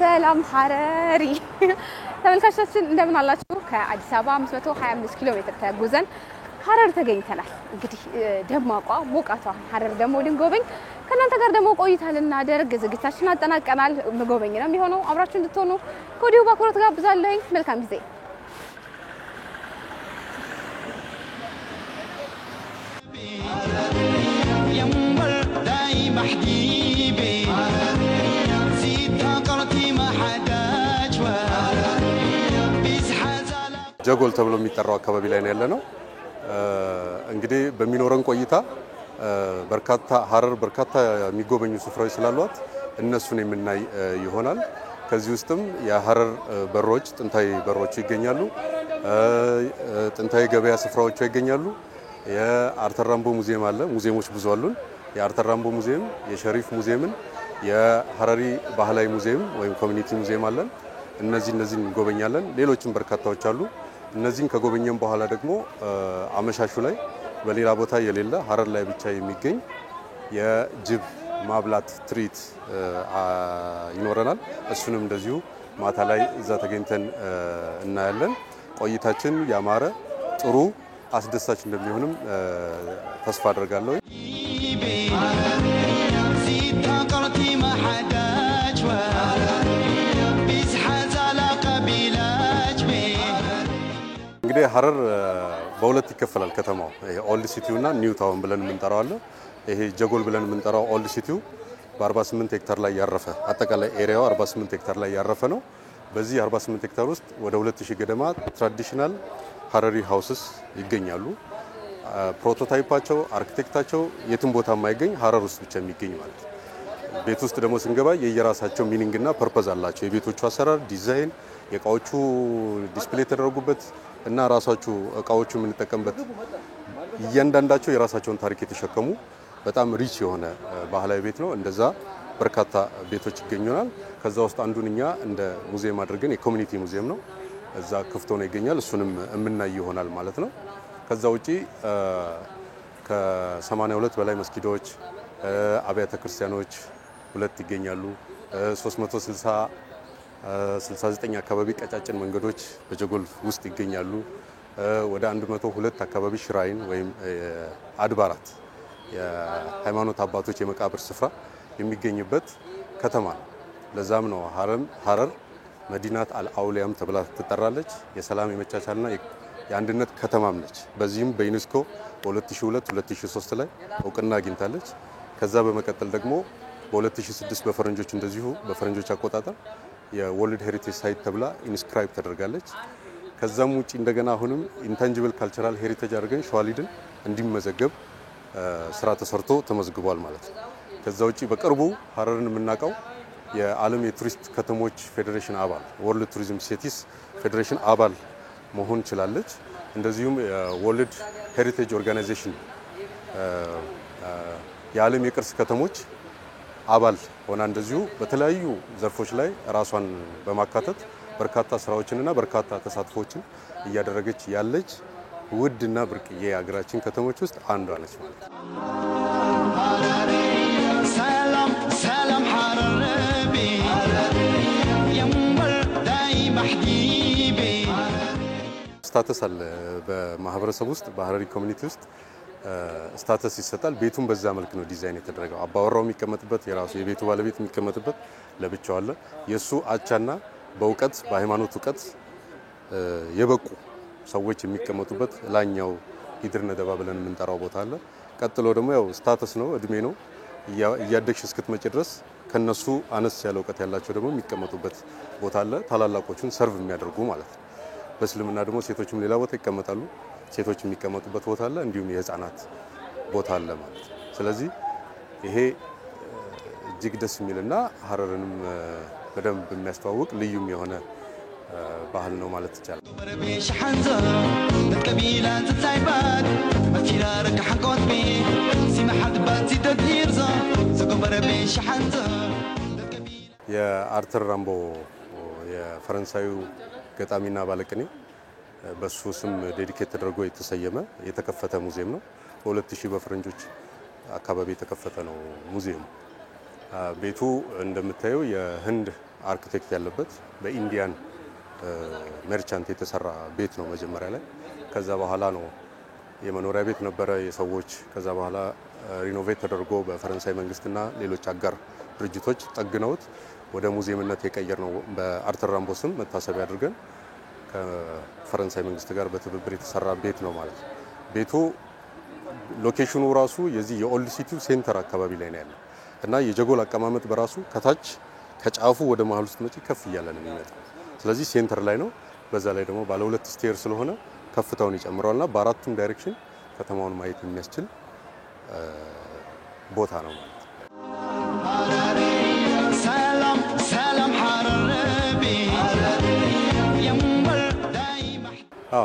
ሰላም ሐረሪ ተመልካቾቻችን እንደምን አላችሁ? ከአዲስ አበባ 525 ኪሎ ሜትር ተጉዘን ሐረር ተገኝተናል። እንግዲህ ደማቋ ሞቃቷ ሐረር ደግሞ ልንጎበኝ ከእናንተ ጋር ደግሞ ቆይታ ልናደርግ ዝግጅታችንን አጠናቀናል። መጎበኝ ነው የሚሆነው። አብራችሁ እንድትሆኑ ከወዲሁ በአክብሮት ጋብዛለሁ። መልካም ጊዜ። ጀጎል ተብሎ የሚጠራው አካባቢ ላይ ነው ያለነው። እንግዲህ በሚኖረን ቆይታ በርካታ ሐረር በርካታ የሚጎበኙ ስፍራዎች ስላሏት እነሱን የምናይ ይሆናል። ከዚህ ውስጥም የሐረር በሮች ጥንታዊ በሮች ይገኛሉ። ጥንታዊ ገበያ ስፍራዎች ይገኛሉ። የአርተራምቦ ሙዚየም አለ። ሙዚየሞች ብዙ አሉን። የአርተራምቦ ሙዚየም፣ የሸሪፍ ሙዚየምን፣ የሐረሪ ባህላዊ ሙዚየም ወይም ኮሚኒቲ ሙዚየም አለን። እነዚህን እንጎበኛለን። ሌሎችም በርካታዎች አሉ። እነዚህን ከጎበኘን በኋላ ደግሞ አመሻሹ ላይ በሌላ ቦታ የሌለ ሐረር ላይ ብቻ የሚገኝ የጅብ ማብላት ትርኢት ይኖረናል። እሱንም እንደዚሁ ማታ ላይ እዛ ተገኝተን እናያለን። ቆይታችን ያማረ ጥሩ አስደሳች እንደሚሆንም ተስፋ አደርጋለሁ። እንግዲህ ሐረር በሁለት ይከፈላል ከተማው። ይሄ ኦልድ ሲቲው እና ኒው ታውን ብለን የምንጠራው አለ። ይሄ ጀጎል ብለን የምንጠራው ኦልድ ሲቲው በ48 ሄክታር ላይ ያረፈ አጠቃላይ ኤሪያው 48 ሄክታር ላይ ያረፈ ነው። በዚህ 48 ሄክታር ውስጥ ወደ 2000 ገደማ ትራዲሽናል ሐረሪ ሃውስስ ይገኛሉ። ፕሮቶታይፓቸው አርኪቴክታቸው የትም ቦታ የማይገኝ ሐረር ውስጥ ብቻ የሚገኝ ማለት ነው። ቤት ውስጥ ደግሞ ስንገባ የየራሳቸው ሚኒንግ እና ፐርፐዝ አላቸው። የቤቶቹ አሰራር፣ ዲዛይን፣ የእቃዎቹ ዲስፕሌይ የተደረጉበት እና ራሳቸው እቃዎቹ የምንጠቀምበት እያንዳንዳቸው የራሳቸውን ታሪክ የተሸከሙ በጣም ሪች የሆነ ባህላዊ ቤት ነው። እንደዛ በርካታ ቤቶች ይገኙናል። ከዛ ውስጥ አንዱን እኛ እንደ ሙዚየም አድርገን የኮሚኒቲ ሙዚየም ነው እዛ ክፍት ሆኖ ይገኛል። እሱንም የምናይ ይሆናል ማለት ነው። ከዛ ውጪ ከ82 በላይ መስጊዶች፣ አብያተ ክርስቲያኖች ሁለት ይገኛሉ። 369 አካባቢ ቀጫጭን መንገዶች በጀጎል ውስጥ ይገኛሉ። ወደ 102 አካባቢ ሽራይን ወይም አድባራት የሃይማኖት አባቶች የመቃብር ስፍራ የሚገኝበት ከተማ ነው። ለዛም ነው ሐረር መዲናት አልአውሊያም ተብላ ትጠራለች። የሰላም የመቻቻልና የአንድነት ከተማም ነች። በዚህም በዩኔስኮ በ2002 2003 ላይ እውቅና አግኝታለች። ከዛ በመቀጠል ደግሞ በ2006 በፈረንጆች እንደዚሁ በፈረንጆች አቆጣጠር የወርልድ ሄሪቴጅ ሳይት ተብላ ኢንስክራይብ ተደርጋለች። ከዛም ውጪ እንደገና አሁንም ኢንታንጂብል ካልቸራል ሄሪቴጅ አድርገን ሸዋሊድን እንዲመዘገብ ስራ ተሰርቶ ተመዝግቧል ማለት ነው። ከዛ ውጪ በቅርቡ ሐረርን የምናውቀው የዓለም የቱሪስት ከተሞች ፌዴሬሽን አባል ወርልድ ቱሪዝም ሲቲስ ፌዴሬሽን አባል መሆን ችላለች። እንደዚሁም የወርልድ ሄሪቴጅ ኦርጋናይዜሽን የዓለም የቅርስ ከተሞች አባል ሆና እንደዚሁ በተለያዩ ዘርፎች ላይ ራሷን በማካተት በርካታ ስራዎችንና በርካታ ተሳትፎችን እያደረገች ያለች ውድና ብርቅዬ የሀገራችን ከተሞች ውስጥ አንዷ ነች ማለት ነው። ሰላም ሰላም ሐረሪ የምበል ዳይማ ሐቢቢ ስታተስ አለ በማህበረሰብ ውስጥ በሐረሪ ኮሚኒቲ ውስጥ ስታተስ ይሰጣል። ቤቱን በዛ መልክ ነው ዲዛይን የተደረገው። አባወራው የሚቀመጥበት የራሱ የቤቱ ባለቤት የሚቀመጥበት ለብቻው አለ። የሱ አቻና በእውቀት በሃይማኖት እውቀት የበቁ ሰዎች የሚቀመጡበት ላኛው ሂድር ነደባ ብለን የምንጠራው ቦታ አለ። ቀጥሎ ደግሞ ያው ስታተስ ነው፣ እድሜ ነው። እያደግሽ እስክትመጪ ድረስ ከነሱ አነስ ያለ እውቀት ያላቸው ደግሞ የሚቀመጡበት ቦታ አለ። ታላላቆቹን ሰርቭ የሚያደርጉ ማለት ነው። በእስልምና ደግሞ ሴቶችም ሌላ ቦታ ይቀመጣሉ። ሴቶች የሚቀመጡበት ቦታ አለ። እንዲሁም የህፃናት ቦታ አለ ማለት ነው። ስለዚህ ይሄ እጅግ ደስ የሚልና ሐረርንም በደንብ የሚያስተዋውቅ ልዩም የሆነ ባህል ነው ማለት ይቻላል። የአርተር ራምቦ የፈረንሳዩ ገጣሚና ባለቅኔ በሱ ስም ዴዲኬት ተደርጎ የተሰየመ የተከፈተ ሙዚየም ነው። በ2000 በፈረንጆች አካባቢ የተከፈተ ነው ሙዚየም። ቤቱ እንደምታየው የህንድ አርኪቴክት ያለበት በኢንዲያን መርቻንት የተሰራ ቤት ነው መጀመሪያ ላይ። ከዛ በኋላ ነው የመኖሪያ ቤት ነበረ የሰዎች። ከዛ በኋላ ሪኖቬት ተደርጎ በፈረንሳይ መንግስትና ሌሎች አጋር ድርጅቶች ጠግነውት ወደ ሙዚየምነት የቀየር ነው። በአርተር ራምቦ ስም መታሰቢያ አድርገን ከፈረንሳይ መንግስት ጋር በትብብር የተሰራ ቤት ነው ማለት ነው። ቤቱ ሎኬሽኑ ራሱ የዚህ የኦልድ ሲቲው ሴንተር አካባቢ ላይ ነው ያለው እና የጀጎል አቀማመጥ በራሱ ከታች ከጫፉ ወደ መሀል ውስጥ መጪ ከፍ እያለ ነው የሚመጣው። ስለዚህ ሴንተር ላይ ነው። በዛ ላይ ደግሞ ባለ 2 ስቴር ስለሆነ ከፍታውን ይጨምራልና በአራቱም ዳይሬክሽን ከተማውን ማየት የሚያስችል ቦታ ነው ማለት ነው።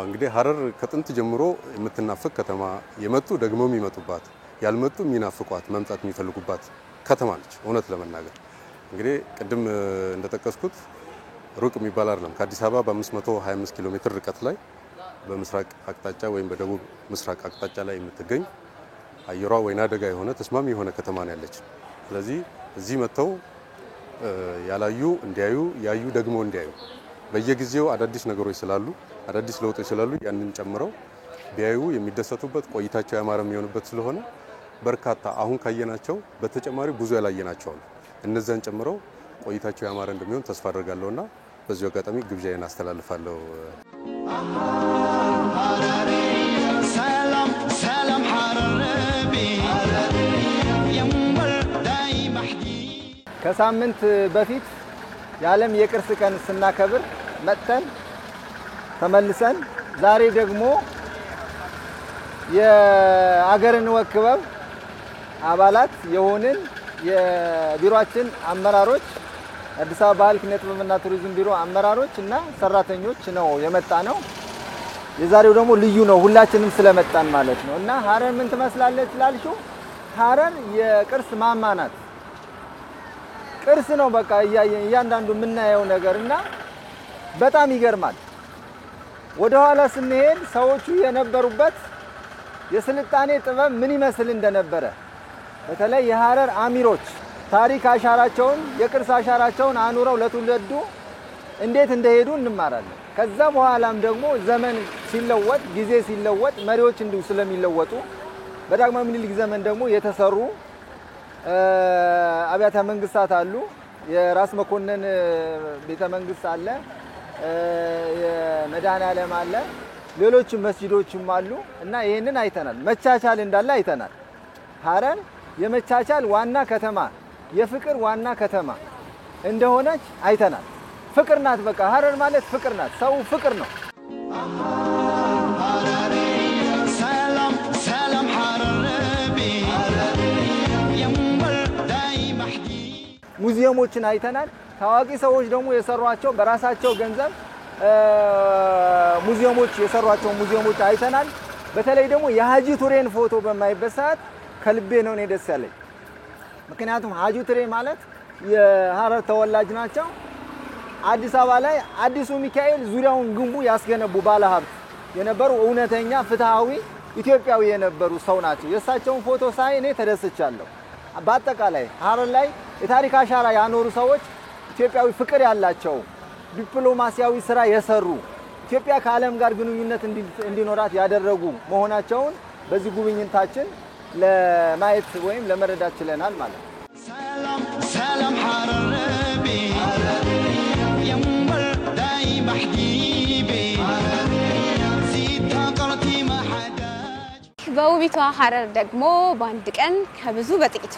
እንግዲህ ሀረር ከጥንት ጀምሮ የምትናፍቅ ከተማ፣ የመጡ ደግሞ የሚመጡባት፣ ያልመጡ የሚናፍቋት መምጣት የሚፈልጉባት ከተማ ነች። እውነት ለመናገር እንግዲህ ቅድም እንደጠቀስኩት ሩቅ የሚባል አይደለም። ከአዲስ አበባ በ525 ኪሎ ሜትር ርቀት ላይ በምስራቅ አቅጣጫ ወይም በደቡብ ምስራቅ አቅጣጫ ላይ የምትገኝ አየሯ ወይና ደጋ የሆነ ተስማሚ የሆነ ከተማ ነው ያለች። ስለዚህ እዚህ መጥተው ያላዩ እንዲያዩ፣ ያዩ ደግሞ እንዲያዩ፣ በየጊዜው አዳዲስ ነገሮች ስላሉ አዳዲስ ለውጦች ስላሉ ያንን ጨምረው ቢያዩ የሚደሰቱበት ቆይታቸው ያማረ የሚሆንበት ስለሆነ በርካታ አሁን ካየናቸው በተጨማሪ ብዙ ያላየናቸው አሉ። እነዛን ጨምረው ቆይታቸው ያማረ እንደሚሆን ተስፋ አደርጋለሁና በዚሁ አጋጣሚ ግብዣዬን አስተላልፋለሁ። ከሳምንት በፊት የዓለም የቅርስ ቀን ስናከብር መጥተን ተመልሰን ዛሬ ደግሞ የአገርን ወክበብ አባላት የሆንን የቢሮአችን አመራሮች አዲስ አበባ ባህል ኪነ ጥበብና ቱሪዝም ቢሮ አመራሮች እና ሰራተኞች ነው የመጣ ነው። የዛሬው ደግሞ ልዩ ነው ሁላችንም ስለመጣን ማለት ነው። እና ሀረር ምን ትመስላለች ላልሽው፣ ሀረር የቅርስ ማማ ናት። ቅርስ ነው በቃ እያንዳንዱ የምናየው ነገርና በጣም ይገርማል። ወደ ኋላ ስንሄድ ሰዎቹ የነበሩበት የስልጣኔ ጥበብ ምን ይመስል እንደነበረ በተለይ የሀረር አሚሮች ታሪክ አሻራቸውን የቅርስ አሻራቸውን አኑረው ለትውልዱ እንዴት እንደሄዱ እንማራለን። ከዛ በኋላም ደግሞ ዘመን ሲለወጥ ጊዜ ሲለወጥ መሪዎች እንዲሁ ስለሚለወጡ በዳግማዊ ምኒልክ ዘመን ደግሞ የተሰሩ አብያተ መንግስታት አሉ። የራስ መኮንን ቤተ መንግስት አለ፣ የመድኃኔዓለም አለ፣ ሌሎችም መስጂዶችም አሉ እና ይሄንን አይተናል። መቻቻል እንዳለ አይተናል። ሀረር የመቻቻል ዋና ከተማ፣ የፍቅር ዋና ከተማ እንደሆነች አይተናል። ፍቅር ናት። በቃ ሀረር ማለት ፍቅር ናት። ሰው ፍቅር ነው። ሙዚየሞችን አይተናል። ታዋቂ ሰዎች ደግሞ የሰሯቸው በራሳቸው ገንዘብ ሙዚየሞች የሰሯቸው ሙዚየሞች አይተናል። በተለይ ደግሞ የሀጂ ቱሬን ፎቶ በማይበት ሰዓት ከልቤ ነው እኔ ደስ ያለኝ። ምክንያቱም ሀጂ ቱሬ ማለት የሀረር ተወላጅ ናቸው። አዲስ አበባ ላይ አዲሱ ሚካኤል ዙሪያውን ግንቡ ያስገነቡ ባለሀብት የነበሩ እውነተኛ ፍትሃዊ ኢትዮጵያዊ የነበሩ ሰው ናቸው። የእሳቸውን ፎቶ ሳይ እኔ ተደስቻለሁ። በአጠቃላይ ሀረር ላይ የታሪክ አሻራ ያኖሩ ሰዎች ኢትዮጵያዊ ፍቅር ያላቸው ዲፕሎማሲያዊ ስራ የሰሩ ኢትዮጵያ ከዓለም ጋር ግንኙነት እንዲኖራት ያደረጉ መሆናቸውን በዚህ ጉብኝታችን ለማየት ወይም ለመረዳት ችለናል ማለት ነው። ሰላም ሰላም ሐረርቢ የምር ዳይ محديبي ሲታቀርቲ ማሐዳጅ በውቢቷ ሀረር ደግሞ በአንድ ቀን ከብዙ በጥቂቱ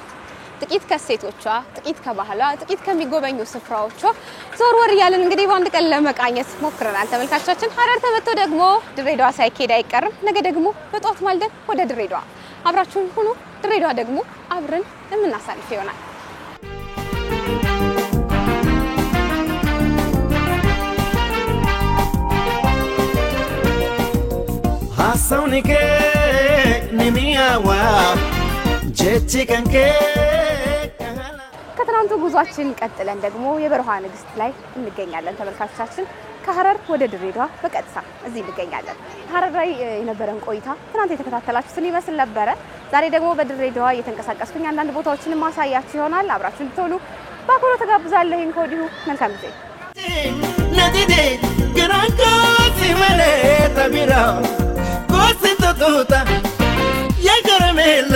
ጥቂት ከሴቶቿ ጥቂት ከባህሏ ጥቂት ከሚጎበኙ ስፍራዎቿ ዞር ወር ያለን እንግዲህ በአንድ ቀን ለመቃኘት ሞክረናል። ተመልካቾቻችን ሀረር ተመጥቶ ደግሞ ድሬዳዋ ሳይኬድ አይቀርም። ነገ ደግሞ በጧት ማልደን ወደ ድሬዳዋ አብራችሁን ሁኑ። ድሬዳዋ ደግሞ አብረን የምናሳልፍ ይሆናል። ሀሳውኒከ ንሚያዋ ጀቺከንከ ከትናንቱ ጉዟችን ቀጥለን ደግሞ የበረሃ ንግስት ላይ እንገኛለን። ተመልካቾቻችን ከሐረር ወደ ድሬዳዋ በቀጥታ እዚህ እንገኛለን። ሐረር ላይ የነበረን ቆይታ ትናንት የተከታተላችሁትን ይመስል ነበረ። ዛሬ ደግሞ በድሬዳዋ እየተንቀሳቀስኩኝ አንዳንድ ቦታዎችን ማሳያችሁ ይሆናል። አብራችሁ እንድትሆኑ በአክብሮት ተጋብዛለሁ። ከወዲሁ መልካም ጊዜ። ነዲዴ ገራንኮ ሲመለ ተቢራ ኮሲቶቶታ የገረሜለ